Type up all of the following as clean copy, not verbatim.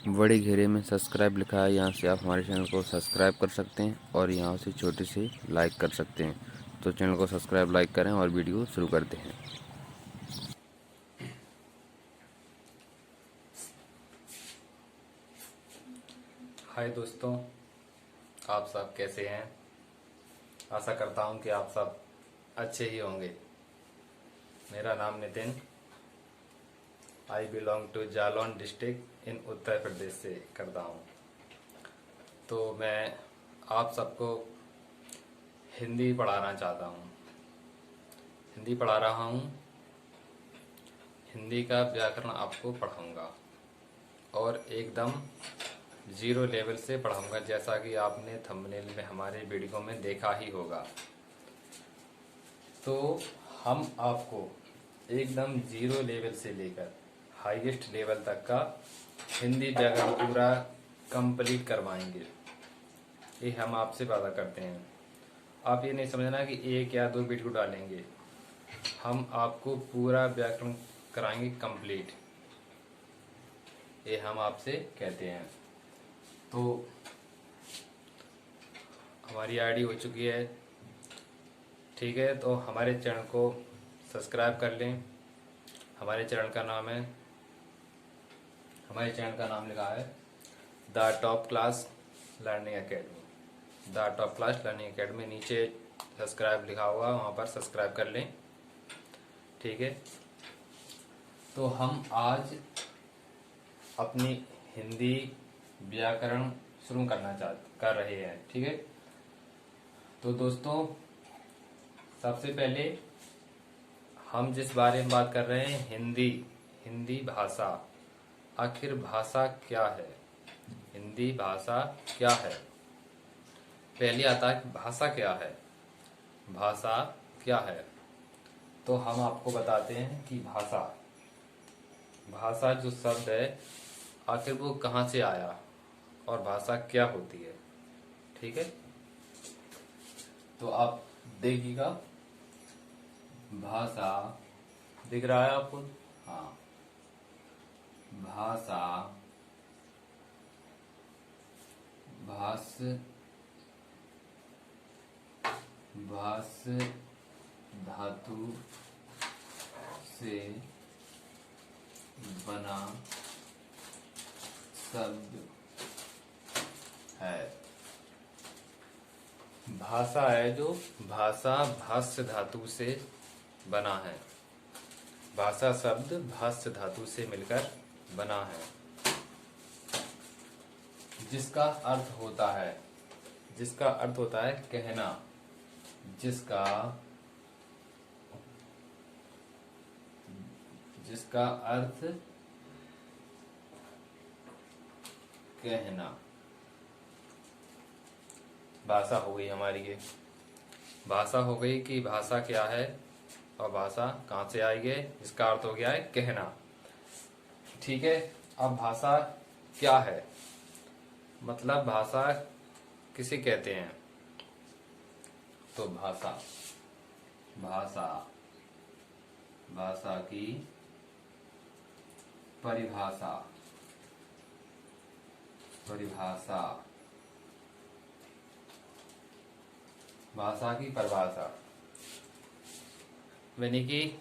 बड़े घेरे में सब्सक्राइब लिखा है, यहाँ से आप हमारे चैनल को सब्सक्राइब कर सकते हैं और यहाँ से छोटे से लाइक कर सकते हैं। तो चैनल को सब्सक्राइब लाइक करें और वीडियो शुरू करते हैं। हाय दोस्तों, आप सब कैसे हैं। आशा करता हूं कि आप सब अच्छे ही होंगे। मेरा नाम Nitin, I belong to Jalaun district in Uttar Pradesh से करता हूं। तो मैं आप सबको हिंदी पढ़ाना चाहता हूं। हिंदी पढ़ा रहा हूं, हिंदी का व्याकरण आपको पढ़ाऊंगा और एकदम जीरो लेवल से पढ़ाऊंगा, जैसा कि आपने थंबनेल में हमारे वीडियो में देखा ही होगा। तो हम आपको एकदम जीरो लेवल से लेकर हाईएस्ट लेवल तक का हिंदी व्याकरण पूरा कंप्लीट करवाएंगे। ये हम आपसे वादा करते हैं। आप ये नहीं समझना कि एक या दो वीडियो डालेंगे, हम आपको पूरा व्याकरण कराएंगे कंप्लीट। ये हम आपसे कहते हैं। तो हमारी आईडी हो चुकी है, ठीक है। तो हमारे चैनल को सब्सक्राइब कर लें। हमारे चैनल का नाम है, हमारे चैनल का नाम लिखा है the top class learning academy. The top class learning academy, नीचे सब्सक्राइब लिखा हुआ, वहाँ पर सब्सक्राइब कर लें, ठीक है। तो हम आज अपनी हिंदी व्याकरण शुरू कर रहे हैं, ठीक है। तो दोस्तों, सबसे पहले हम जिस बारे में बात कर रहे हैं, हिंदी भाषा। आखिर भाषा क्या है, हिंदी भाषा क्या है। पहले आता है कि भाषा क्या है। भाषा क्या है, तो हम आपको बताते हैं कि भाषा जो शब्द है, आखिर वो कहाँ से आया और भाषा क्या होती है, ठीक है। तो आप देखिएगा, भाषा दिख रहा है आपको। हाँ, भाषा भाष धातु से बना शब्द है। भाषा है जो, भाषा भाष्य धातु से बना है। भाषा शब्द भाष्य धातु से मिलकर बना है, जिसका अर्थ होता है कहना। जिसका अर्थ कहना। भाषा हो गई हमारी ये। भाषा हो गई कि भाषा क्या है और भाषा कहाँ से आई है, इसका अर्थ हो गया है कहना, ठीक है। अब भाषा क्या है, मतलब भाषा किसे कहते हैं। तो भाषा की परिभाषा भाषा की परिभाषा यानी कि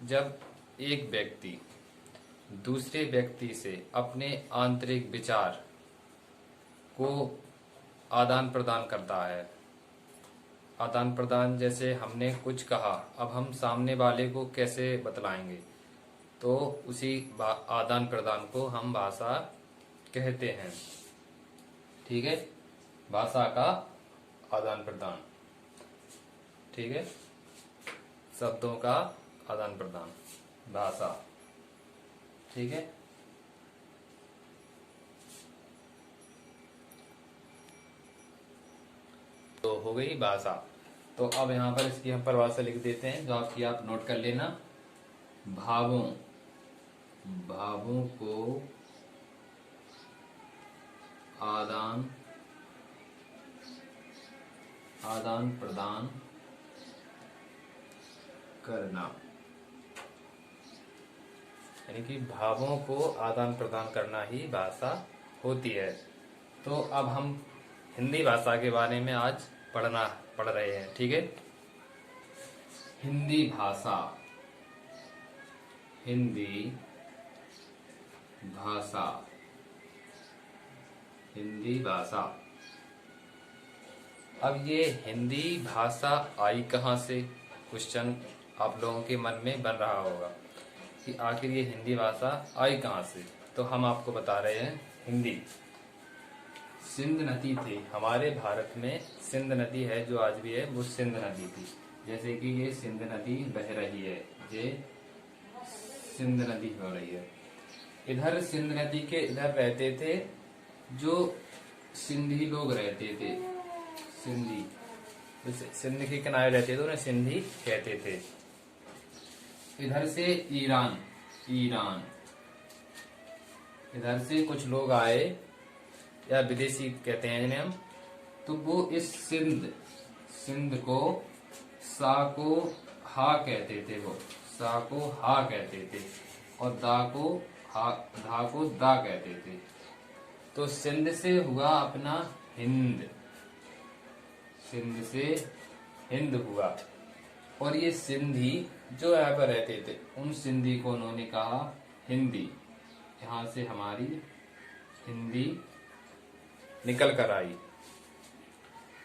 जब एक व्यक्ति दूसरे व्यक्ति से अपने आंतरिक विचार को आदान प्रदान करता है। आदान प्रदान, जैसे हमने कुछ कहा, अब हम सामने वाले को कैसे बतलाएंगे, तो उसी आदान प्रदान को हम भाषा कहते हैं, ठीक है। भाषा का आदान प्रदान, ठीक है, शब्दों का आदान प्रदान, भाषा, ठीक है। तो हो गई भाषा। तो अब यहाँ पर इसकी हम परिभाषा लिख देते हैं, जो आपकी आप नोट कर लेना। भावों को आदान प्रदान करना, यानी कि भावों को आदान प्रदान करना ही भाषा होती है। तो अब हम हिंदी भाषा के बारे में आज पढ़ रहे हैं, ठीक है। हिंदी भाषा, हिंदी भाषा, हिंदी भाषा। अब ये हिंदी भाषा आई कहाँ से, क्वेश्चन आप लोगों के मन में बन रहा होगा कि आखिर ये हिंदी भाषा आई कहाँ से। तो हम आपको बता रहे हैं, हिंदी सिंध नदी थी हमारे भारत में। सिंध नदी है जो आज भी है, वो सिंध नदी थी। जैसे कि ये सिंध नदी बह रही है, ये सिंध नदी हो रही है। इधर सिंध नदी के इधर रहते थे जो सिंधी लोग रहते थे, सिंधी, सिंध के किनारे रहते थे उन्हें सिंधी कहते थे। इधर से ईरान, ईरान, इधर से कुछ लोग आए या विदेशी कहते हैं जिन्हें हम, तो वो इस सिंध को सा को हा कहते थे, वो सा को हा कहते थे और दा को हा, धा को दा कहते थे। तो सिंध से हुआ अपना हिंद, सिंध से हिंद हुआ। और ये सिंधी जो यहाँ पर रहते थे उन सिंधी को उन्होंने कहा हिंदी। यहाँ से हमारी हिंदी निकल कर आई।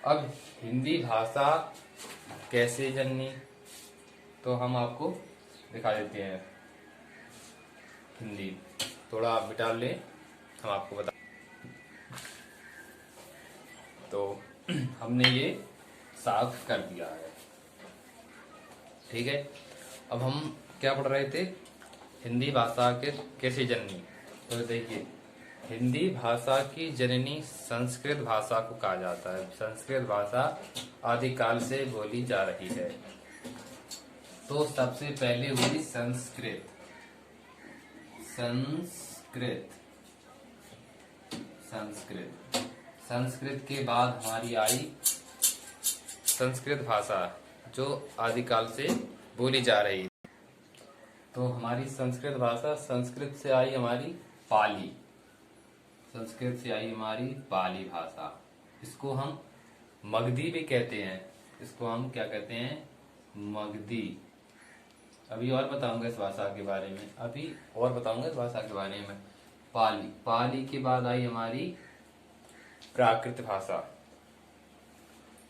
अब हिंदी भाषा कैसे जन्मी, तो हम आपको दिखा देते हैं। हिंदी थोड़ा आप मिटा लें, हम आपको बता। तो हमने ये साफ कर दिया है, ठीक है। अब हम क्या पढ़ रहे थे, हिंदी भाषा के कैसे जन्मी। तो देखिए, हिंदी भाषा की जननी संस्कृत भाषा को कहा जाता है। संस्कृत भाषा आदिकाल से बोली जा रही है। तो सबसे पहले हुई संस्कृत, संस्कृत, संस्कृत, संस्कृत के बाद हमारी आई संस्कृत भाषा जो आदिकाल से बोली जा रही। तो हमारी संस्कृत भाषा, संस्कृत से आई हमारी पाली, संस्कृत से आई हमारी पाली भाषा। इसको हम मगधी भी कहते हैं, इसको हम क्या कहते हैं, मगधी। अभी और बताऊंगा इस भाषा के बारे में, अभी और बताऊंगा इस भाषा के बारे में। पाली, पाली के बाद आई हमारी प्राकृत भाषा,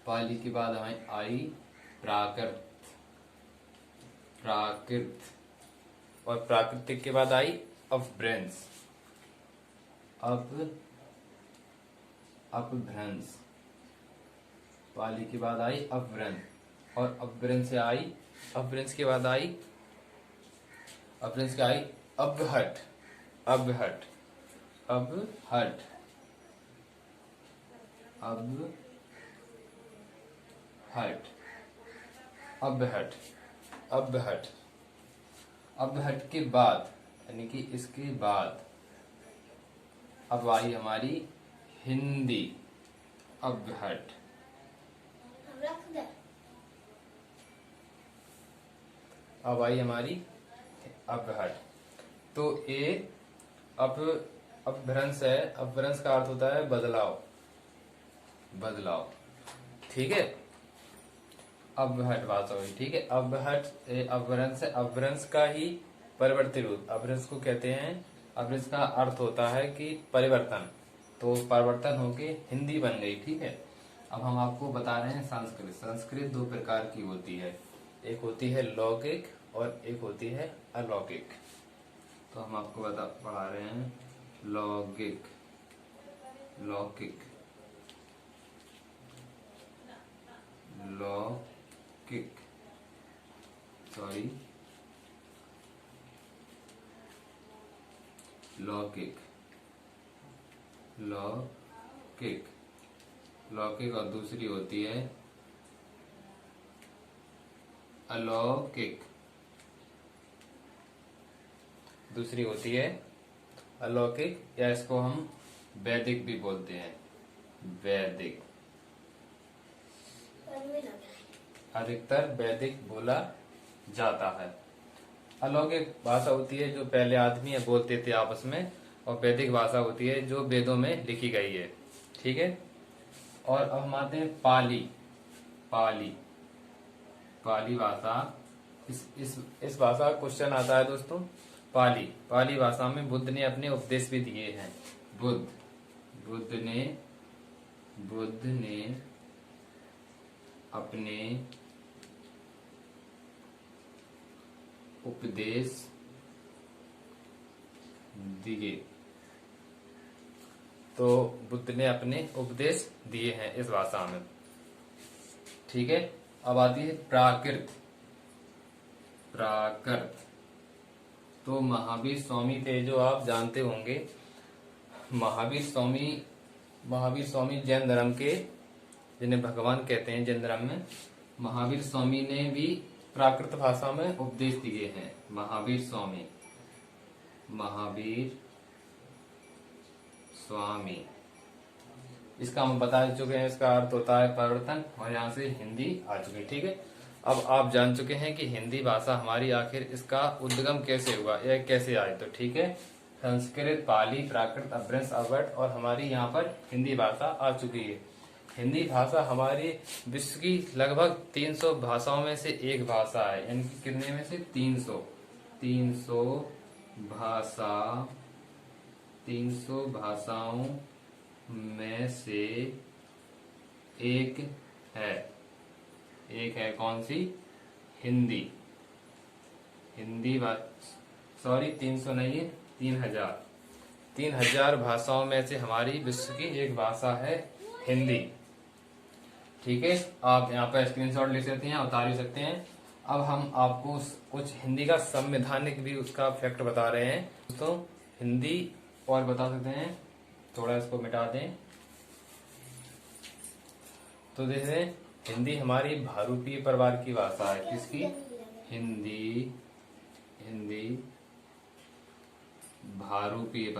पाली के बाद हमारी आई प्राकृत, प्राकृत, और प्राकृतिक के बाद आई अपभ्रंश, अपभ्रंश। पाली के बाद आई अपभ्रंश, और अपभ्रंश से आई, अपभ्रंश के बाद आई, अपभ्रंश के आई अपहट, अपहट, अपहट, अपहट, अपहट, अपहट। अपहट के बाद यानी कि इसके बाद अब आई हमारी हिंदी, अपहट। अब आई हमारी अपहट। तो ये अपभ्रंश है। अपभ्रंश का अर्थ होता है बदलाव, बदलाव, ठीक है। अपहट भाषा हुई, ठीक है। अपहट अपभ्रंश है, अपभ्रंश का ही परिवर्तित रूप, अपभ्रंश को कहते हैं। अपभ्रंश का अर्थ होता है कि परिवर्तन, तो परिवर्तन होके हिंदी बन गई, ठीक है। अब हम आपको बता रहे हैं संस्कृत। संस्कृत दो प्रकार की होती है, एक होती है लौकिक और एक होती है अलौकिक। तो हम आपको पढ़ा रहे हैं लौकिक, लौकिक, लौकिक, सॉरी, लौकिक, लौकिक, लौकिक, और दूसरी होती है अलौकिक, दूसरी होती है अलौकिक, या इसको हम वैदिक भी बोलते हैं, वैदिक। अधिकतर वैदिक बोला जाता है। अलौकिक भाषा होती है जो पहले आदमी बोलते थे आपस में, और वैदिक भाषा होती है जो वेदों में लिखी गई है। ठीक है। और अब हम आते हैं पाली। पाली पाली भाषा, इस भाषा का क्वेश्चन आता है दोस्तों। पाली भाषा में बुद्ध ने अपने उपदेश भी दिए हैं। बुद्ध ने अपने उपदेश दिए। तो बुद्ध ने अपने उपदेश दिए हैं इस भाषा में। ठीक है। अब आती है प्राकृत। तो महावीर स्वामी थे, जो आप जानते होंगे। महावीर स्वामी जैन धर्म के, जिन्हें भगवान कहते हैं जैन धर्म में, महावीर स्वामी ने भी प्राकृत भाषा में उपदेश दिए हैं। महावीर स्वामी, इसका हम बता चुके हैं। इसका अर्थ होता है परिवर्तन, और यहाँ से हिंदी आ चुकी है। ठीक है। अब आप जान चुके हैं कि हिंदी भाषा हमारी आखिर इसका उद्गम कैसे हुआ, यह कैसे आई। तो ठीक है, संस्कृत, पाली, प्राकृत, अपभ्रंश, अवट, और हमारी यहाँ पर हिंदी भाषा आ चुकी है। हिंदी भाषा हमारी विश्व की लगभग 300 भाषाओं में से एक भाषा है। यानी कि कितने में से 300 भाषाओं में से एक है कौन सी? हिंदी। 300 नहीं है, 3000 भाषाओं में से हमारी विश्व की एक भाषा है हिंदी। ठीक है। आप यहाँ पर स्क्रीनशॉट ले सकते हैं, उतार भी सकते हैं। अब हम आपको कुछ हिंदी का संवैधानिक भी उसका फैक्ट बता रहे हैं। दोस्तों हिंदी और बता सकते हैं, थोड़ा इसको मिटा दें तो देखिए, हिंदी हमारी भारूपीय परिवार की भाषा है। किसकी? हिंदी भारूपीय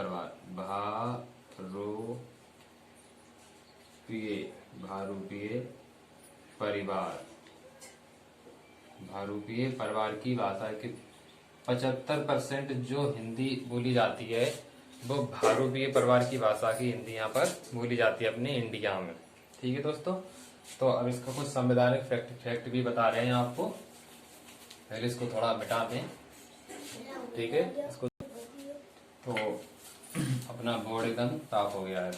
परिवार, भारूपीय परिवार की भाषा है कि 75% जो हिंदी बोली जाती है वो भारूपीय परिवार की भाषा की हिंदी यहाँ पर बोली जाती है अपने इंडिया में। ठीक है दोस्तों। तो अब इसका कुछ संवैधानिक फैक्ट भी बता रहे हैं आपको। पहले इसको थोड़ा मिटा दें। ठीक है। इसको तो अपना बोर्ड एकदम साफ हो गया है।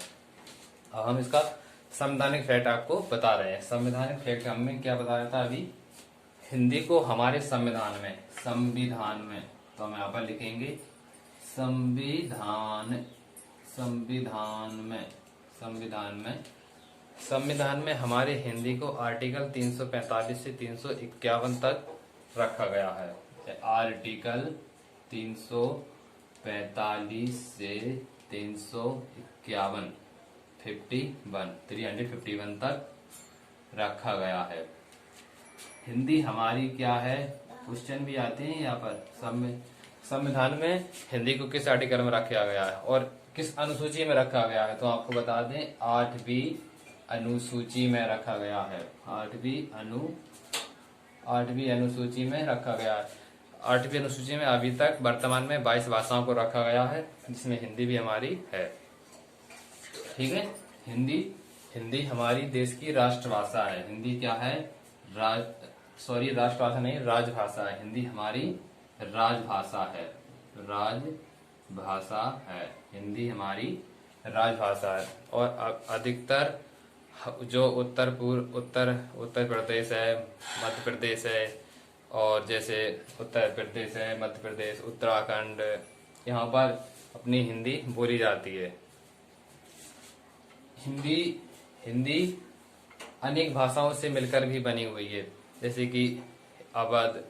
अब हम इसका संवैधानिक फैक्ट आपको बता रहे हैं। संवैधानिक फैक्ट हमने क्या बताया था अभी? हिंदी को हमारे संविधान में तो हम यहाँ पर लिखेंगे संविधान में हमारे हिंदी को आर्टिकल 345 से 351 तक रखा गया है। आर्टिकल 345 से 351 351 तक रखा गया है। हिंदी हमारी क्या है? क्वेश्चन भी आते हैं यहाँ पर। संविधान में हिंदी को किस आर्टिकल में रखा गया है और किस अनुसूची में रखा गया है? तो आपको बता दें, 8वीं अनुसूची में रखा गया है। 8वीं अनुसूची में रखा गया है। 8वीं अनुसूची में अभी तक वर्तमान में 22 भाषाओं को रखा गया है, जिसमें हिंदी भी हमारी है। ठीक है। हिंदी हमारी देश की राष्ट्रभाषा है। हिंदी क्या है? राष्ट्रभाषा नहीं, राजभाषा है। हिंदी हमारी राजभाषा है। हिंदी हमारी राजभाषा है। और अधिकतर जो उत्तर प्रदेश है, मध्य प्रदेश है, और जैसे उत्तर प्रदेश है, मध्य प्रदेश, उत्तराखंड, यहाँ पर अपनी हिंदी बोली जाती है। हिंदी अनेक भाषाओं से मिलकर भी बनी हुई है, जैसे कि अवध,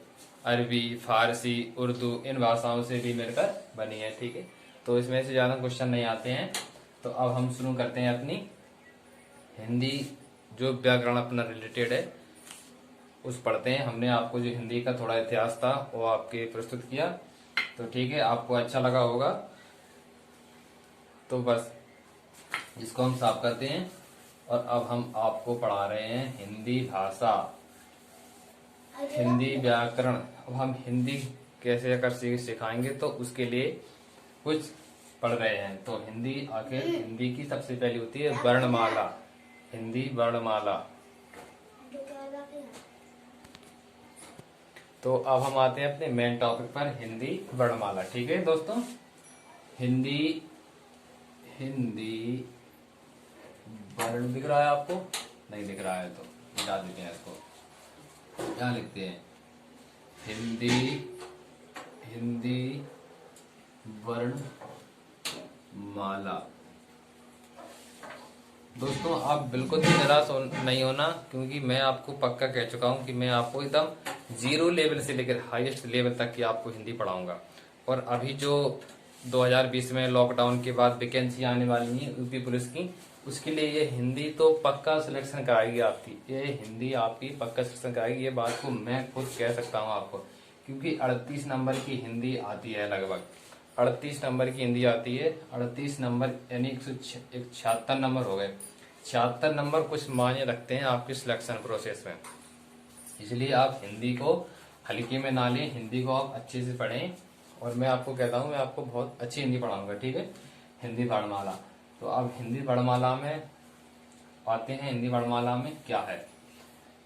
अरबी, फारसी, उर्दू, इन भाषाओं से भी मिलकर बनी है। ठीक है। तो इसमें से ज़्यादा क्वेश्चन नहीं आते हैं। तो अब हम शुरू करते हैं अपनी हिंदी, जो व्याकरण अपना रिलेटेड है उस पढ़ते हैं। हमने आपको जो हिंदी का थोड़ा इतिहास था वो आपके प्रस्तुत किया, तो ठीक है, आपको अच्छा लगा होगा। तो बस इसको हम साफ करते हैं। और अब हम आपको पढ़ा रहे हैं हिंदी भाषा, हिंदी व्याकरण। अब हम हिंदी कैसे अगर सिखाएंगे तो उसके लिए कुछ पढ़ रहे हैं। तो हिंदी आखिर हिंदी की सबसे पहली होती है वर्णमाला, हिंदी वर्णमाला। तो अब हम आते हैं अपने मेन टॉपिक पर, हिंदी वर्णमाला। ठीक है दोस्तों, हिंदी हिंदी वर्ण दिख रहा है आपको? नहीं दिख रहा है तो मिटा देते हैं इसको। क्या लिखते हैं? हिंदी हिंदी वर्णमाला। दोस्तों आप बिल्कुल भी निराश नहीं होना, क्योंकि मैं आपको पक्का कह चुका हूं कि मैं आपको एकदम 0 लेवल से लेकर हाईएस्ट लेवल तक की आपको हिंदी पढ़ाऊंगा। और अभी जो 2020 में लॉकडाउन के बाद वैकेंसी आने वाली है यूपी पुलिस की, उसके लिए ये हिंदी तो पक्का सिलेक्शन कराएगी आपकी, ये हिंदी आपकी पक्का सिलेक्शन कराएगी। ये बात को मैं खुद कह सकता हूँ आपको, क्योंकि 38 नंबर की हिंदी आती है, लगभग 38 नंबर की हिंदी आती है। 38 नंबर यानी 176 नंबर हो गए। 76 नंबर कुछ मायने रखते हैं आपके सिलेक्शन प्रोसेस में, इसलिए आप हिंदी को हल्के में ना लें, हिंदी को आप अच्छे से पढ़ें। और मैं आपको कहता हूँ, मैं आपको बहुत अच्छी हिंदी पढ़ाऊंगा। ठीक है, हिंदी वर्णमाला। तो अब हिंदी वर्णमाला में आते हैं, हिंदी वर्णमाला में क्या है।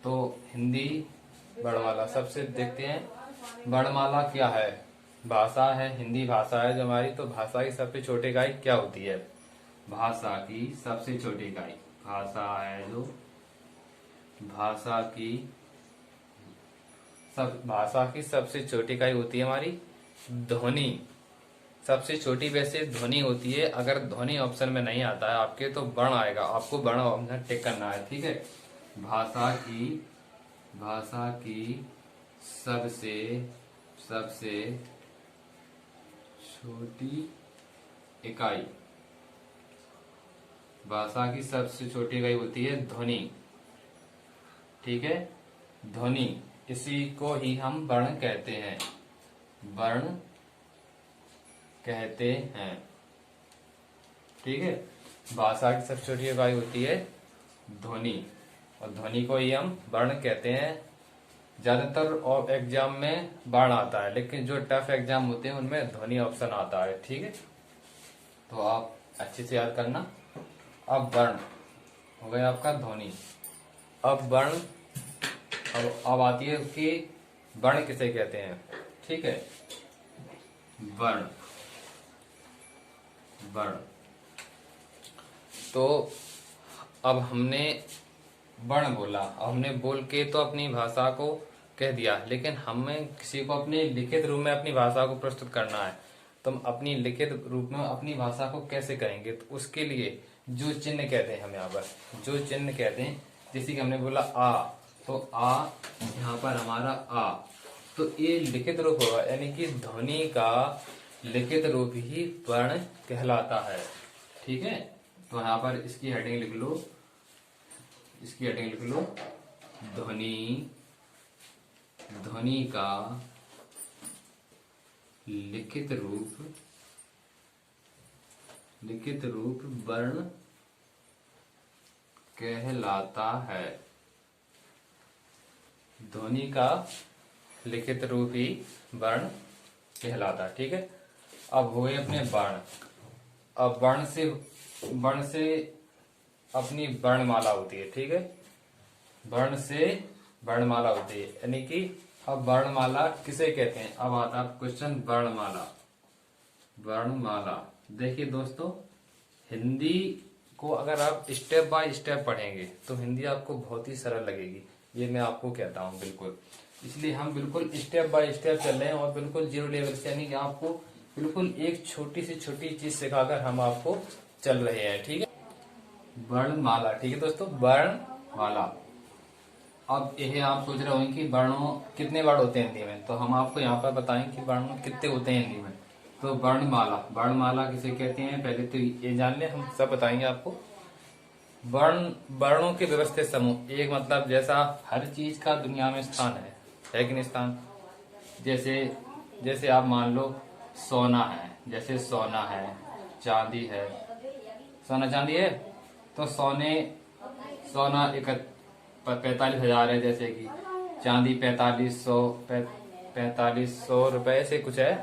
तो हिंदी वर्णमाला सबसे देखते हैं, वर्णमाला क्या है। भाषा है, हिंदी भाषा है जो हमारी, तो भाषा की सबसे छोटी इकाई क्या होती है? भाषा की सबसे छोटी इकाई, भाषा है जो, भाषा की सबसे छोटी इकाई होती है हमारी ध्वनि। सबसे छोटी वैसे ध्वनि होती है। अगर ध्वनि ऑप्शन में नहीं आता है आपके तो वर्ण आएगा, आपको वर्ण ऑप्शन टिक करना है। ठीक है, भाषा की सबसे छोटी इकाई, भाषा की सबसे छोटी इकाई होती है ध्वनि। ठीक है, ध्वनि, इसी को ही हम वर्ण कहते हैं, वर्ण कहते हैं। ठीक है, भाषा की सबसे छोटी इकाई होती है ध्वनि, और ध्वनि को ही हम वर्ण कहते हैं। ज्यादातर और एग्जाम में वर्ण आता है, लेकिन जो टफ एग्जाम होते हैं उनमें ध्वनि ऑप्शन आता है। ठीक है, तो आप अच्छे से याद करना। अब वर्ण हो गया आपका ध्वनि। अब वर्ण, अब आती है कि वर्ण किसे कहते हैं। ठीक है, वर्ण, तो अब हमने वर्ण बोला, अब हमने बोल के तो अपनी भाषा को कह दिया, लेकिन हमें किसी को अपने लिखित रूप में अपनी भाषा को प्रस्तुत करना है। तो हम अपनी लिखित रूप में अपनी भाषा को कैसे करेंगे? तो उसके लिए जो चिन्ह कहते हैं, हम यहाँ पर जो चिन्ह कहते हैं, जैसे कि हमने बोला आ, तो आ यहाँ पर हमारा आ, तो ये लिखित रूप होगा, यानी कि ध्वनि का लिखित रूप ही वर्ण कहलाता है। ठीक है, तो यहाँ पर इसकी हेडिंग लिख लो, ध्वनि का लिखित रूप वर्ण कहलाता है। ध्वनि का लिखित रूप ही वर्ण कहलाता। ठीक है, अब हुए अपने वर्ण। अब वर्ण से अपनी वर्णमाला होती है। ठीक है, वर्ण से वर्णमाला होती है, यानी कि अब वर्णमाला किसे कहते हैं? अब आता है क्वेश्चन, वर्णमाला। देखिए दोस्तों, हिंदी को अगर आप स्टेप बाय स्टेप पढ़ेंगे तो हिंदी आपको बहुत ही सरल लगेगी, ये मैं आपको कहता हूँ बिल्कुल। इसलिए हम बिल्कुल स्टेप बाय स्टेप चल रहे हैं, और बिल्कुल 0 लेवल से, यानी कि आपको बिल्कुल एक छोटी से छोटी चीज सिखाकर हम आपको चल रहे हैं। ठीक है, वर्णमाला। ठीक है दोस्तों, वर्णमाला। अब यह आप सोच रहे होंगे कि वर्णों कितने वर्ण होते हैं हिंदी में, तो हम आपको यहाँ पर बताएं कि वर्ण कितने होते हैं हिंदी में। तो वर्णमाला किसे कहते हैं, पहले तो ये जान ले, हम सब बताएंगे आपको। वर्णों के व्यवस्थित समूह, एक मतलब जैसा हर चीज का दुनिया में स्थान है कि नहीं स्थान। जैसे आप मान लो सोना है, जैसे सोना है, चांदी है, सोना चांदी है, तो सोना 45,000 है, जैसे कि चांदी 4500 4500 रुपए से कुछ है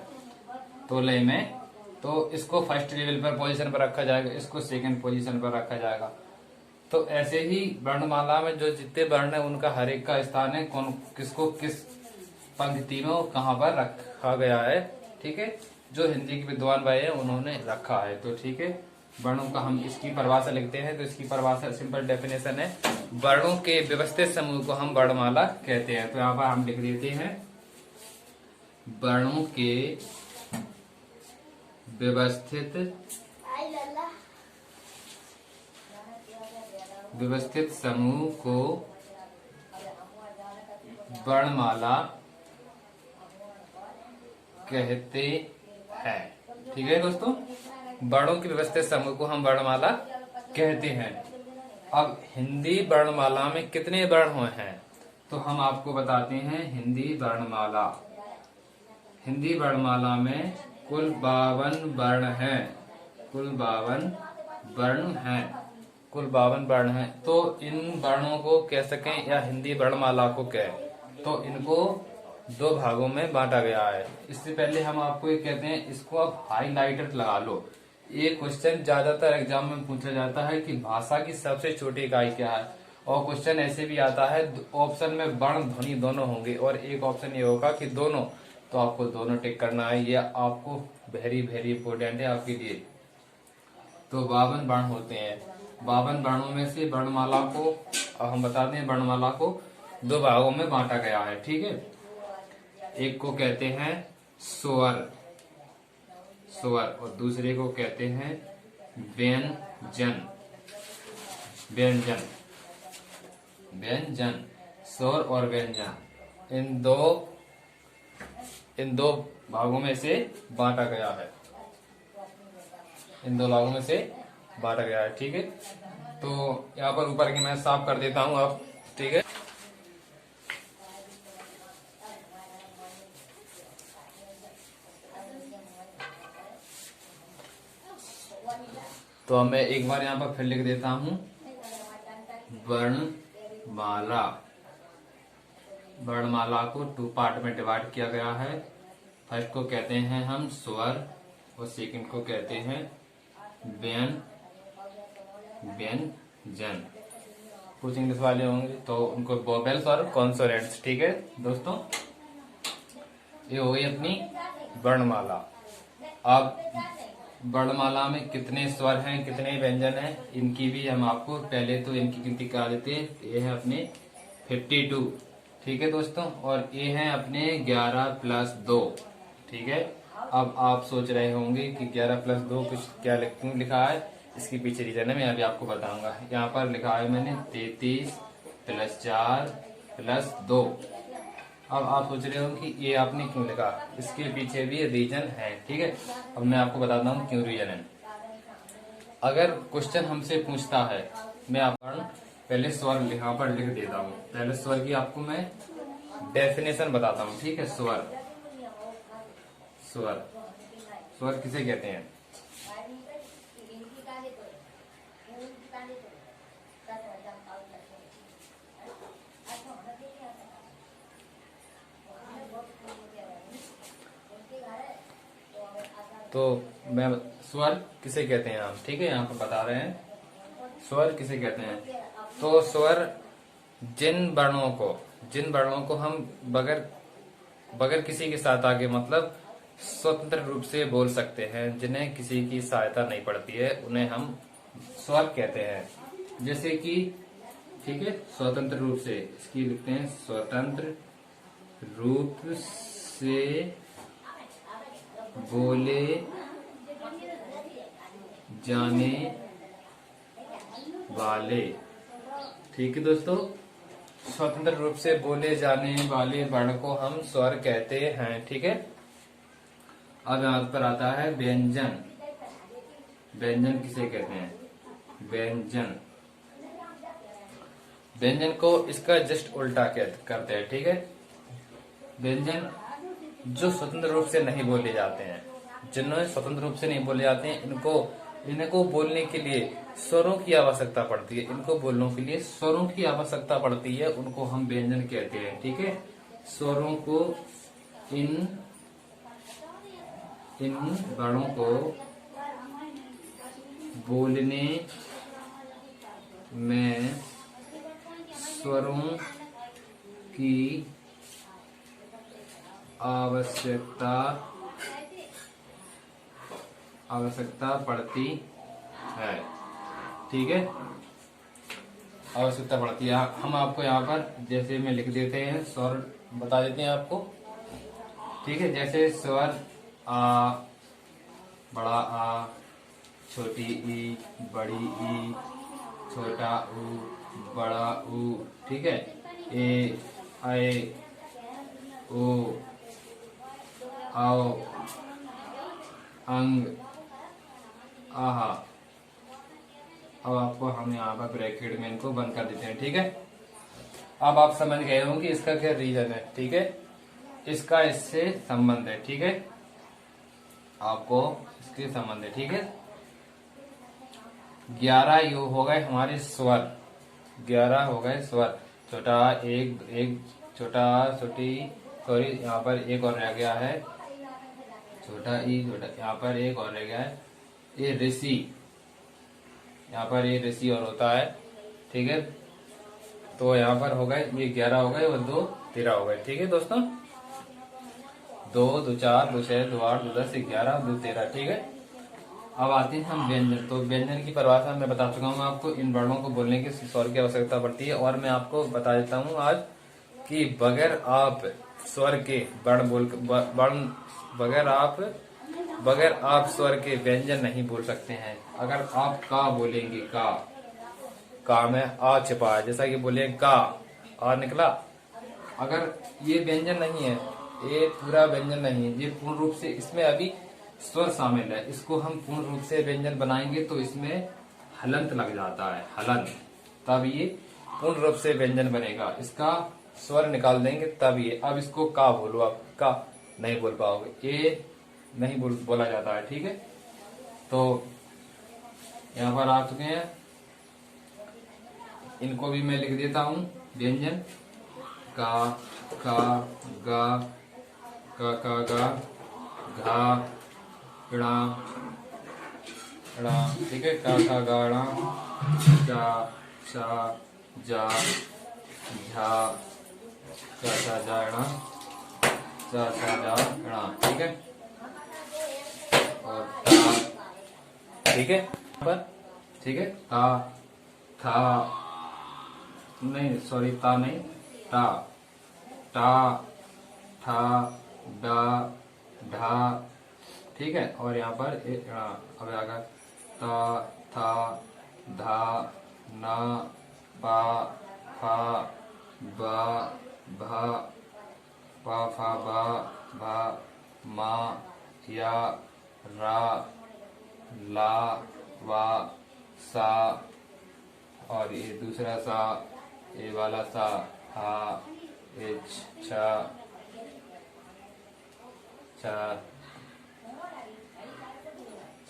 तोले में। तो इसको फर्स्ट लेवल पर पोजीशन पर रखा जाएगा, इसको सेकंड पोजीशन पर रखा जाएगा। तो ऐसे ही वर्णमाला में जो जितने वर्ण है उनका हर एक का स्थान है, कौन किसको किस पंक्ति में कहाँ पर रखा गया है, ठीक है। जो हिंदी के विद्वान भाई है उन्होंने रखा है। तो ठीक है, वर्णों का हम इसकी परिभाषा लिखते हैं। तो इसकी परिभाषा सिंपल डेफिनेशन है, वर्णों के व्यवस्थित समूह को हम वर्णमाला कहते हैं। तो यहाँ पर हम लिख देते हैं, वर्णों के व्यवस्थित समूह को वर्णमाला कहते हैं। ठीक है दोस्तों, वर्णों के व्यवस्थित समूह को हम वर्णमाला कहते हैं। अब हिंदी वर्णमाला में कितने वर्ण हैं तो हम आपको बताते हैं। हिंदी वर्णमाला में कुल 52 वर्ण हैं। कुल 52 वर्ण हैं। तो इन वर्णों को कह सकें या हिंदी वर्णमाला को कहें तो इनको 2 भागों में बांटा गया है। इससे पहले हम आपको ये कहते हैं, इसको आप हाईलाइटर लगा लो। ये क्वेश्चन ज्यादातर एग्जाम में पूछा जाता है कि भाषा की सबसे छोटी इकाई क्या है। और क्वेश्चन ऐसे भी आता है, ऑप्शन में वर्ण ध्वनि दोनों होंगे और एक ऑप्शन ये होगा कि दोनों। तो आपको दोनों टिक करना है, ये आपको वेरी वेरी इंपोर्टेंट है आपके लिए। तो 52 वर्ण होते हैं। 52 वर्णों में से वर्णमाला को, अब हम बताते हैं, वर्णमाला को 2 भागों में बांटा गया है। ठीक है, एक को कहते हैं स्वर और दूसरे को कहते हैं व्यंजन। स्वर और व्यंजन इन दो भागों में से बांटा गया है। ठीक है, तो यहाँ पर ऊपर की मैं साफ कर देता हूँ अब। ठीक है, तो मैं एक बार यहाँ पर फिर लिख देता हूँ, वर्णमाला को 2 पार्ट में डिवाइड किया गया है। फर्स्ट को कहते हैं हम स्वर और सेकंड को कहते हैं व्यंजन। कुछ इंग्लिश वाले होंगे तो उनको वोवेल्स और कॉन्सोनेंट्स। ठीक है दोस्तों, ये हो गई अपनी वर्णमाला। अब वर्णमाला में कितने स्वर हैं, कितने व्यंजन हैं, इनकी भी हम आपको पहले तो इनकी गिनती करा देते हैं। ये है अपने 52। ठीक है दोस्तों, और ये है अपने 11 + 2। ठीक है, अब आप सोच रहे होंगे कि 11 + 2 कुछ क्या क्यों लिखा है, इसके पीछे रीजन है, मैं अभी आपको बताऊंगा। यहाँ पर लिखा है मैंने 33 + 4 + 2। अब आप सोच रहे हो कि ये आपने क्यों लिखा, इसके पीछे भी रीजन है। ठीक है, अब मैं आपको बताता हूँ क्यों रीजन है। अगर क्वेश्चन हमसे पूछता है, मैं आपको पहले स्वर यहाँ पर लिख देता हूँ। पहले स्वर की आपको मैं डेफिनेशन बताता हूँ। ठीक है, स्वर किसे कहते हैं? तो मैं स्वर किसे कहते हैं हम, ठीक है, यहाँ पर बता रहे हैं स्वर किसे कहते हैं। तो स्वर जिन वर्णों को हम बगैर किसी के साथ आगे मतलब स्वतंत्र रूप से बोल सकते हैं, जिन्हें किसी की सहायता नहीं पड़ती है, उन्हें हम स्वर कहते हैं। जैसे कि, ठीक है, स्वतंत्र रूप से, इसकी लिखते हैं स्वतंत्र रूप से बोले जाने वाले। ठीक है दोस्तों, स्वतंत्र रूप से बोले जाने वाले वर्ण को हम स्वर कहते हैं। ठीक है, अब यहाँ पर आता है व्यंजन। व्यंजन किसे कहते हैं? व्यंजन को इसका जस्ट उल्टा करते हैं। ठीक है, व्यंजन जो स्वतंत्र रूप से नहीं बोले जाते हैं, जिन्हें स्वतंत्र रूप से नहीं बोले जाते हैं, इनको बोलने के लिए स्वरों की आवश्यकता पड़ती है। इनको बोलने के लिए स्वरों की आवश्यकता पड़ती है, उनको हम व्यंजन कहते हैं। ठीक है, स्वरों को इन वर्णों को बोलने में स्वरों की आवश्यकता पड़ती है। ठीक है, आवश्यकता पड़ती है। हम आपको यहाँ पर जैसे में लिख देते हैं, स्वर बता देते हैं आपको। ठीक है, जैसे स्वर आ, बड़ा आ, छोटी ई, बड़ी ई, छोटा ऊ, बड़ा ऊ। ठीक है, ए, आए, ओ, आओ, अंग, आहा। अब आपको हम यहाँ पर ब्रैकेट में इनको बंद कर देते हैं। ठीक है, अब आप समझ गए होंगे कि इसका क्या रीजन है। ठीक है, इसका इससे संबंध है। ठीक है, आपको इसके संबंध है। ठीक है, 11 यो हो गए हमारे स्वर। 11 हो गए स्वर। छोटा एक छोटा, छोटी, सॉरी यहाँ पर एक और रह गया है, छोटा ई, छोटा, यहाँ पर एक और रह गया है, ये ऋषि, यहाँ पर ये ऋषि और होता है। ठीक है, तो यहाँ पर हो गए ये 11 हो गए और 2 13 हो गए। ठीक है दोस्तों, 2 2 4 2 6 2 8 2 10 11 2 13। ठीक है, अब आते हैं हम व्यंजन। तो व्यंजन की परिभाषा मैं बता चुका हूँ आपको। इन वर्णों को बोलने की स्वर की आवश्यकता पड़ती है। और मैं आपको बता देता हूँ आज कि बगैर आप स्वर के बगैर आप स्वर के व्यंजन नहीं बोल सकते हैं। अगर आप का बोलेंगे, का में आ छिपा है, जैसा कि बोले का आ निकला। अगर ये व्यंजन नहीं है, ये पूरा व्यंजन नहीं है, ये पूर्ण रूप से, इसमें अभी स्वर शामिल है। इसको हम पूर्ण रूप से व्यंजन बनाएंगे तो इसमें हलंत लग जाता है, हलंत, तब ये पूर्ण रूप से व्यंजन बनेगा। इसका स्वर निकाल देंगे तब ये। अब इसको का बोलो, आप का नहीं बोल पाओगे, ये नहीं बोला जाता है। ठीक है, तो यहाँ पर आ चुके हैं, इनको भी मैं लिख देता हूँ व्यंजन। का, गा, गा, घा, ड़ा, ठीक है, का, गा, ड़ा, जा, चा, जा, झा, चा, जा, ड़ा, चा, जा, ड़ा। ठीक है, और ता, ठीक है, पर ठीक है, ता, था, नहीं सॉरी, ता नहीं, टा, टा, ठा, डा, ढा। ठीक है, और यहाँ पर अब आगा ता, था, धा, ना, पा, फा, बा, भा, पा, फा, बा, भा, मा, या, रा, ला, वा, सा, और ये दूसरा सा, ये वाला सा, हा, ये छा,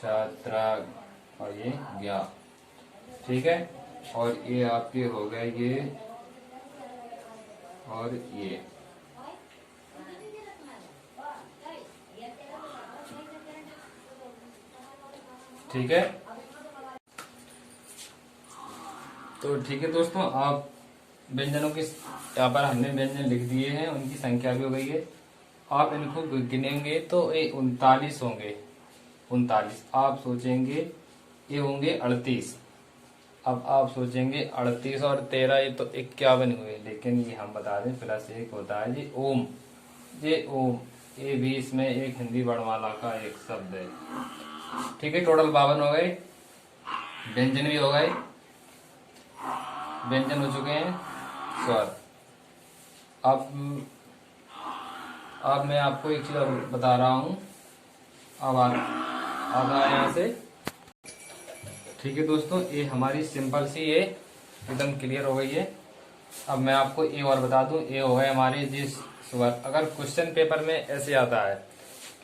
छात्रा, और ये गया। ठीक है, और ये आपके हो गए ये और ये। ठीक है, तो ठीक है दोस्तों, आप व्यंजनों की यहाँ पर हमने व्यंजन लिख दिए हैं, उनकी संख्या भी हो गई है। आप इनको गिनेंगे तो ये 39 होंगे। 39 आप सोचेंगे ये होंगे 38। अब आप सोचेंगे 38 और 13 ये तो 51 हुए, लेकिन ये हम बता दें +1 होता है जी ओम। ये ओम, ये भी इसमें एक हिंदी वर्णमाला का एक शब्द है। ठीक है, टोटल 52 हो गए। व्यंजन भी हो गए, व्यंजन हो चुके हैं स्वर। अब मैं आपको एक चीज बता रहा हूँ। अब आधा यहाँ से। ठीक है दोस्तों, ये हमारी सिंपल सी ये एकदम क्लियर हो गई है। अब मैं आपको ये और बता दूं, ये हो गए हमारे जिस स्वर। अगर क्वेश्चन पेपर में ऐसे आता है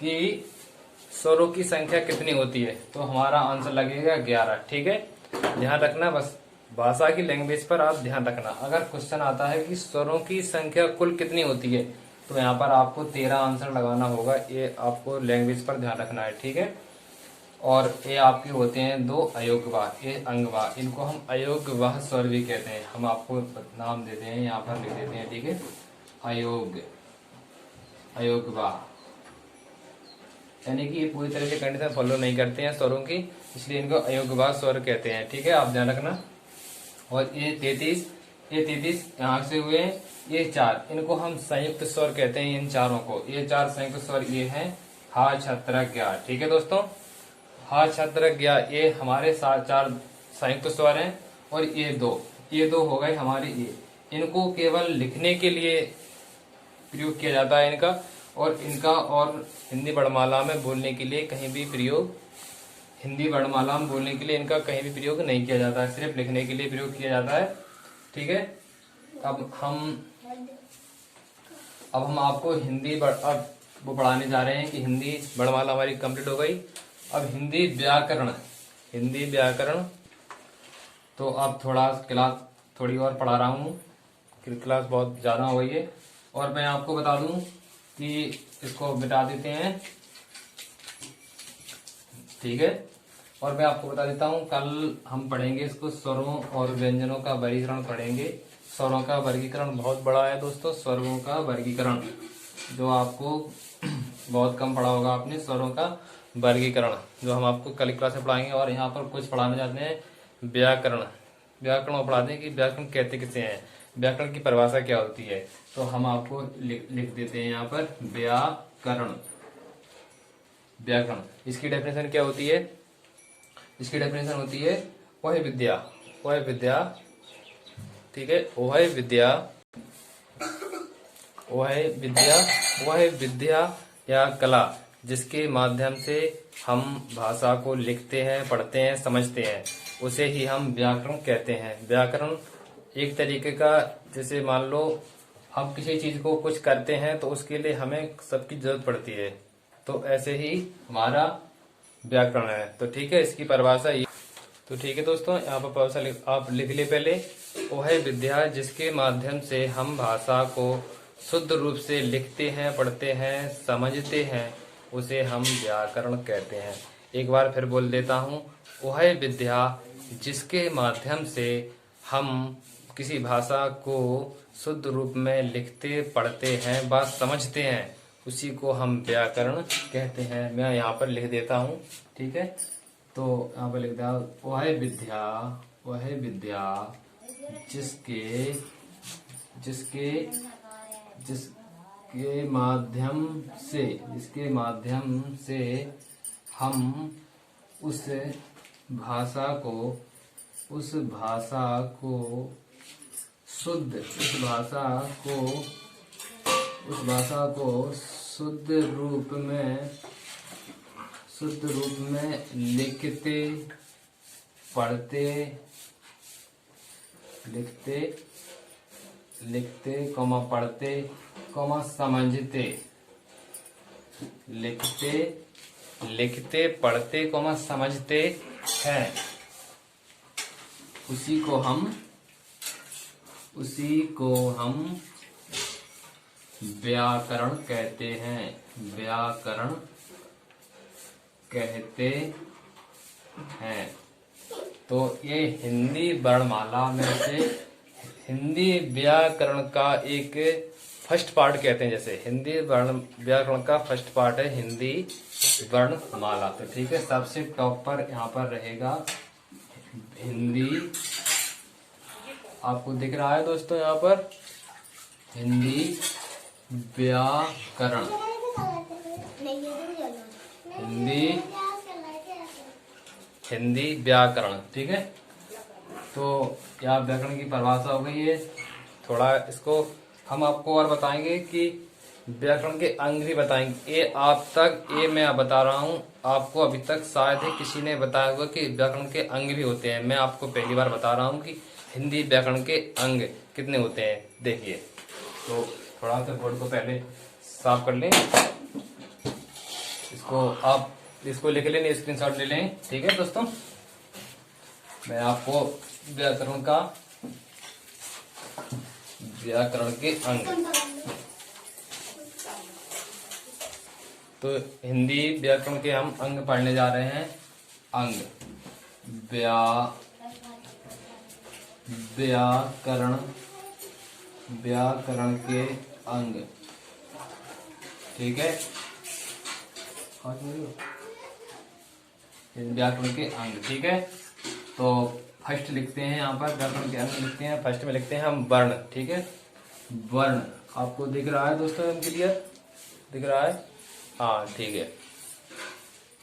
कि स्वरों की संख्या कितनी होती है, तो हमारा आंसर लगेगा 11। ठीक है, ध्यान रखना, बस भाषा की लैंग्वेज पर आप ध्यान रखना। अगर क्वेश्चन आता है कि स्वरों की संख्या कुल कितनी होती है, तो यहाँ पर आपको 13 आंसर लगाना होगा। ये आपको लैंग्वेज पर ध्यान रखना है, ठीक है। और ये आपके होते हैं 2 अयोग्यवाह, ये अंगवाह, इनको हम अयोग्यवाह स्वर भी कहते हैं। हम आपको नाम देते हैं, यहाँ पर लिख देते हैं, ठीक है। अयोग्यवाह यानी कि ये पूरी तरह से कंडीशन फॉलो नहीं करते हैं स्वरों की, इसलिए इनको अयोग्यवाह स्वर कहते हैं, ठीक है। आप ध्यान रखना। और ये 33 यहाँ से हुए, ये 4, इनको हम संयुक्त स्वर कहते हैं। इन चारों को, ये 4 संयुक्त स्वर ये हैं हा छत्र ज्ञा, ठीक है दोस्तों। हा छत्र ज्ञा ये हमारे 4 संयुक्त स्वर हैं। और ये दो हो गए हमारे ये। इनको केवल लिखने के लिए प्रयोग किया जाता है इनका, और इनका और हिंदी वर्णमाला में बोलने के लिए कहीं भी प्रयोग, हिंदी वर्णमाला में बोलने के लिए इनका कहीं भी प्रयोग नहीं किया जाता है, सिर्फ लिखने के लिए प्रयोग किया जाता है, ठीक है। अब हम आपको अब वो पढ़ाने जा रहे हैं कि हिंदी वर्णमाला हमारी कंप्लीट हो गई। अब हिंदी व्याकरण तो अब क्लास थोड़ी और पढ़ा रहा हूँ, क्लास बहुत ज्यादा हो गई है। और मैं आपको बता दूं कि इसको मिटा देते हैं, ठीक है। और मैं आपको बता देता हूँ, कल हम पढ़ेंगे इसको स्वरों और व्यंजनों का वर्गीकरण पढ़ेंगे। स्वरों का वर्गीकरण बहुत बड़ा है दोस्तों, स्वरों का वर्गीकरण जो आपको बहुत कम पढ़ा होगा आपने, स्वरों का वर्गीकरण जो हम आपको कल क्लास में पढ़ाएंगे। और यहाँ पर कुछ पढ़ाने जाते हैं व्याकरण पढ़ाते हैं कि व्याकरण कहते किसे हैं, व्याकरण की परिभाषा क्या होती है। तो हम आपको लिख देते हैं यहाँ पर व्याकरण। इसकी डेफिनेशन क्या होती है? इसकी डेफिनेशन होती है वह विद्या, ठीक है। वह विद्या या कला जिसके माध्यम से हम भाषा को लिखते हैं, पढ़ते हैं, समझते हैं, उसे ही हम व्याकरण कहते हैं। व्याकरण एक तरीके का, जैसे मान लो हम किसी चीज को कुछ करते हैं तो उसके लिए हमें सबकी जरूरत पड़ती है, तो ऐसे ही हमारा व्याकरण है। तो ठीक है, इसकी परिभाषा ये। तो ठीक है दोस्तों, यहाँ पर परिभाषा आप लिख ले पहले। वह विद्या जिसके माध्यम से हम भाषा को शुद्ध रूप से लिखते हैं, पढ़ते हैं, समझते हैं, उसे हम व्याकरण कहते हैं। एक बार फिर बोल देता हूँ, वह विद्या जिसके माध्यम से हम किसी भाषा को शुद्ध रूप में लिखते, पढ़ते हैं, बात समझते हैं, उसी को हम व्याकरण कहते हैं। मैं यहाँ पर लिख देता हूँ, ठीक है। तो यहाँ पर लिख दिया, वह विद्या जिसके माध्यम से हम उस भाषा को शुद्ध रूप में लिखते, पढ़ते, पढ़ते, समझते, लिखते, पढ़ते, समझते हैं, उसी को हम व्याकरण कहते हैं। व्याकरण कहते हैं। तो ये हिंदी वर्णमाला में से हिंदी व्याकरण का एक फर्स्ट पार्ट कहते हैं। जैसे हिंदी व्याकरण का फर्स्ट पार्ट है हिंदी वर्णमाला। तो ठीक है, सबसे टॉप पर यहाँ पर रहेगा हिंदी, आपको दिख रहा है दोस्तों यहाँ पर हिंदी व्याकरण, हिंदी व्याकरण, ठीक है। तो यहाँ व्याकरण की परिभाषा हो गई है। थोड़ा इसको हम आपको और बताएंगे कि व्याकरण के अंग भी बताएंगे। ये मैं बता रहा हूँ आपको, अभी तक शायद ही किसी ने बताया होगा कि व्याकरण के अंग भी होते हैं। मैं आपको पहली बार बता रहा हूँ कि हिंदी व्याकरण के अंग कितने होते हैं। देखिए, तो थोड़ा सा बोर्ड को पहले साफ कर लें, इसको लिख लें, स्क्रीनशॉट ले लें, ठीक है दोस्तों। मैं आपको व्याकरण के अंग तो हिंदी व्याकरण के हम अंग पढ़ने जा रहे हैं। अंग व्याकरण व्याकरण के अंग, ठीक है। व्याकरण के अंग, ठीक है। तो फर्स्ट लिखते हैं यहाँ पर व्याकरण के अंग लिखते हैं। फर्स्ट में लिखते हैं हम वर्ण, ठीक है। वर्ण आपको दिख रहा है दोस्तों, क्लियर दिख रहा है? हाँ ठीक है,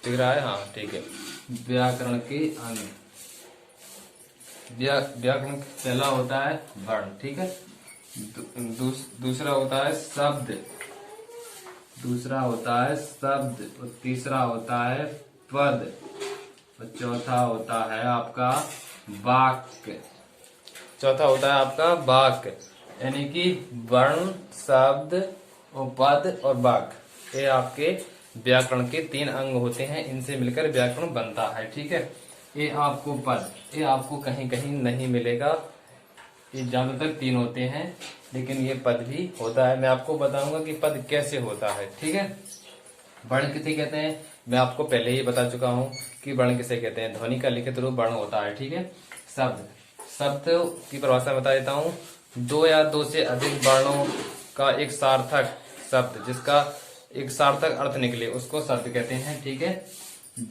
दिख रहा है, हाँ ठीक है। व्याकरण के अंग, व्याकरण पहला होता है वर्ण, ठीक है। दूसरा होता है शब्द, दूसरा होता है शब्द, और तीसरा होता है पद, और चौथा होता है आपका वाक्य। चौथा होता है आपका वाक्य, यानी कि वर्ण, शब्द और पद और वाक्य, ये आपके व्याकरण के 3 अंग होते हैं। इनसे मिलकर व्याकरण बनता है, ठीक है। ये आपको पद, ये आपको कहीं कहीं नहीं मिलेगा, ये ज्यादातर 3 होते हैं, लेकिन ये पद भी होता है। मैं आपको बताऊंगा कि पद कैसे होता है, ठीक है। वर्ण किसे कहते हैं मैं आपको पहले ही बता चुका हूं कि वर्ण किसे कहते हैं। ध्वनि का लिखित रूप वर्ण होता है, ठीक है। शब्द, शब्द की परिभाषा बता देता हूं। 2 या 2 से अधिक वर्णों का एक सार्थक शब्द, जिसका एक सार्थक अर्थ निकले, उसको शब्द कहते हैं, ठीक है।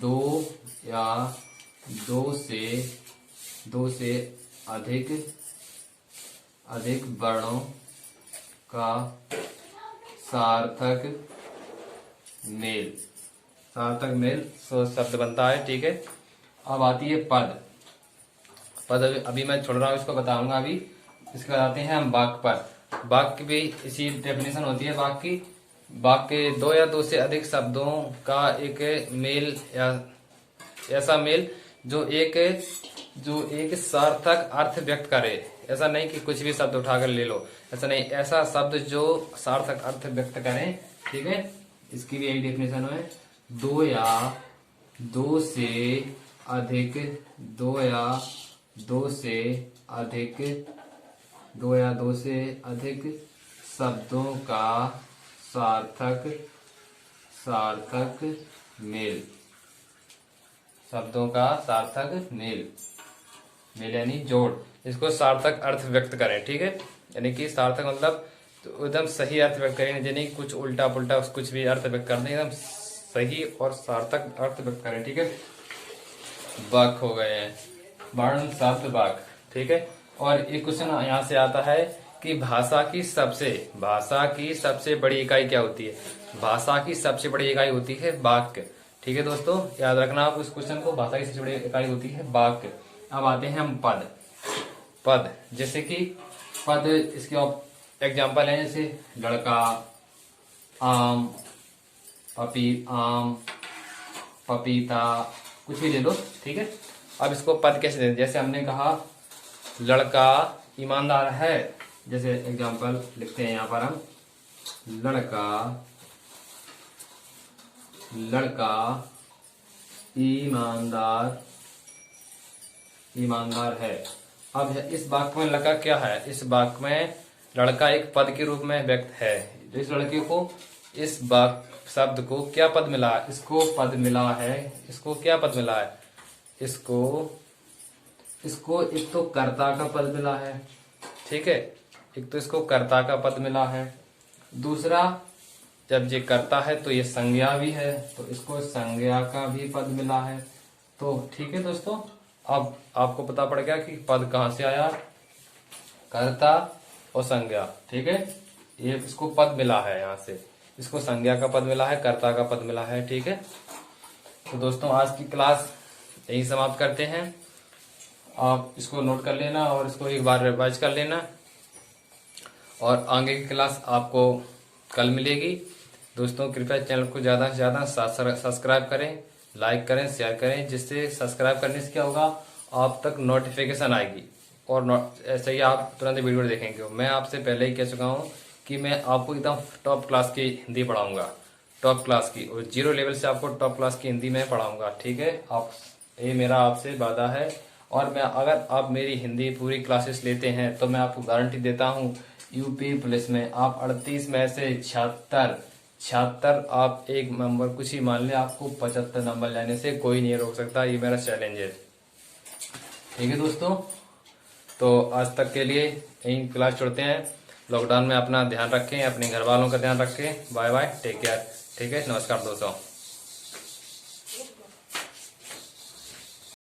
2 या 2 से अधिक वर्णों का सार्थक मेल, सार्थक मेल शब्द बनता है, ठीक है। अब आती है पद। पद अभी मैं छोड़ रहा हूँ, इसको बताऊंगा अभी। इसके बाद आते हैं हम वाक्य पर। वाक्य भी इसी डेफिनेशन होती है वाक्य की। वाक्य 2 या 2 से अधिक शब्दों का एक मेल, या ऐसा मेल जो एक सार्थक अर्थ व्यक्त करे। ऐसा नहीं कि कुछ भी शब्द उठाकर ले लो, ऐसा नहीं, ऐसा शब्द जो सार्थक अर्थ व्यक्त करे, ठीक है। इसकी भी एक डेफिनेशन है। 2 या 2 से अधिक 2 या 2 से अधिक शब्दों का सार्थक मेल, शब्दों का सार्थक मेल यानी जोड़, इसको सार्थक अर्थ व्यक्त करें, ठीक है। यानी कि सार्थक मतलब तो एकदम सही अर्थ व्यक्त करें, यानी कुछ उल्टा पुल्टा कुछ भी अर्थ व्यक्त करने, एकदम सही और सार्थक अर्थ व्यक्त करें, ठीक है। वाक्य हो गए हैं, वर्ण, शब्द, वाक्य, ठीक है। और एक क्वेश्चन यहाँ से आता है कि भाषा की सबसे बड़ी इकाई क्या होती है? भाषा की सबसे बड़ी इकाई होती है वाक्य, ठीक है दोस्तों, याद रखना आप उस क्वेश्चन को। भाषा की सबसे बड़ी इकाई होती है वाक्य। अब आते हैं हम पद, जैसे कि पद, इसके एग्जाम्पल है, जैसे लड़का, आम, पपीता, कुछ भी ले लो, ठीक है। अब इसको पद कैसे दें? जैसे हमने कहा लड़का ईमानदार है, जैसे एग्जाम्पल लिखते हैं यहाँ पर हम, लड़का ईमानदार है। अब इस वाक्य में लड़का क्या है? इस वाक्य में लड़का एक पद के रूप में व्यक्त है। तो इस लड़के को, इस वाक्य शब्द को क्या पद मिला? इसको पद मिला है। इसको क्या पद मिला है? इसको एक तो कर्ता का पद मिला है, ठीक है। एक तो इसको कर्ता का पद मिला है। दूसरा, जब ये कर्ता है तो ये संज्ञा भी है, तो इसको संज्ञा का भी पद मिला है। तो ठीक है दोस्तों, अब आपको पता पड़ गया कि पद कहाँ से आया, कर्ता और संज्ञा, ठीक है। ये इसको पद मिला है, यहाँ से इसको संज्ञा का पद मिला है, कर्ता का पद मिला है, ठीक है। तो दोस्तों आज की क्लास यही समाप्त करते हैं। आप इसको नोट कर लेना और इसको एक बार रिवाइज कर लेना, और आगे की क्लास आपको कल मिलेगी। दोस्तों कृपया चैनल को ज़्यादा से ज़्यादा सब्सक्राइब करें, लाइक करें, शेयर करें, जिससे सब्सक्राइब करने से क्या होगा, आप तक नोटिफिकेशन आएगी और ऐसे ही आप तुरंत वीडियो देखेंगे। मैं आपसे पहले ही कह चुका हूँ कि मैं आपको एकदम टॉप क्लास की हिंदी पढ़ाऊंगा, टॉप क्लास की, और 0 लेवल से आपको टॉप क्लास की हिंदी में पढ़ाऊंगा, ठीक है। ये मेरा आपसे वादा है। और मैं, अगर आप मेरी हिंदी पूरी क्लासेस लेते हैं तो मैं आपको गारंटी देता हूँ यूपी पुलिस में आप 38 में से 76 76 आप एक नंबर कुछ ही मान लें, आपको 75 नंबर लेने से कोई नहीं रोक सकता। ये मेरा चैलेंज है। ठीक है दोस्तों, तो आज तक के लिए यही क्लास छोड़ते हैं। लॉकडाउन में अपना ध्यान रखें, अपने घर वालों का ध्यान रखें। Bye bye, take care. ठीक है, नमस्कार दोस्तों।